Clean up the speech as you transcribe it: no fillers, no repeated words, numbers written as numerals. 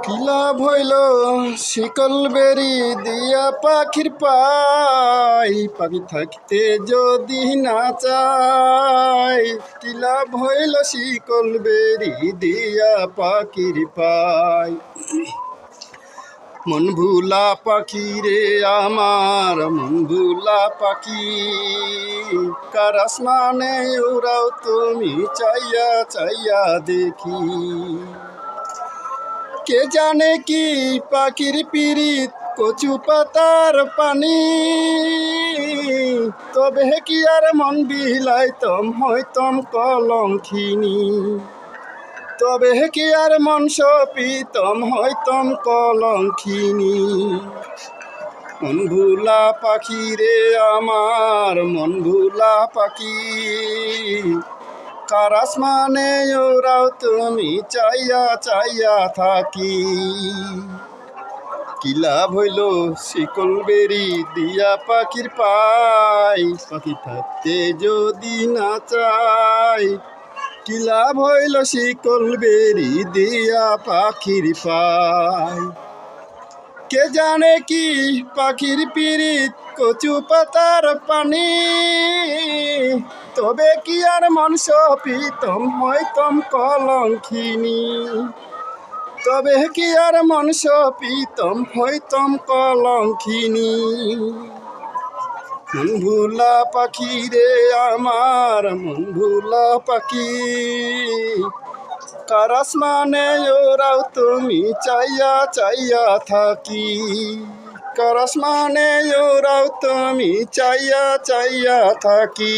কি লাভ হইল শিকল বেরি দিয়া পাখির পাই, পাখি থাকতে যদি না চাই। কি লাভ হইল শিকল বেরি দিয়া পাখির পাই। মন ভুলা পাখি রে আমার মন ভুলা পাখি, কার আসমানে উড়াও তুমি চাইয়া চাইয়া দেখি। কে জানে কি পাখির পিরিত কচু পাতার পানি, তবে কি আর মন বিলাইতম হইতম কলঙ্কিনী। তবে কি আর মন সপিতম হইতম কলঙ্কিনী। মন ভুলা পাখি রে আমার মন ভুলা পাখি, কার আসমানে ওরাও তুমি চাইয়া চাইয়া থাকি। কি লাভ হইল শিকল বেরি দিয়া পাখির পাই, পাখি থাকতে যদি না চাই। কি লাভ হইল শিকল বেরি দিয়া পাখির পাই। কে জানে কি পাখির পিরিত কচু পাতার পানি, তবে কি আর মন সপিতম হইতম কলঙ্কিনী। তবে কি আর মন সপিতম হইতম কলঙ্কিনী। মন ভুলা পাখি রে আমার মন ভুলা পাখি, কার আসমানে ওরাও তুমি চাইয়া চাইয়া থাকি। কার আসমানে ওরাও তুমি চাইয়া চাইয়া থাকি।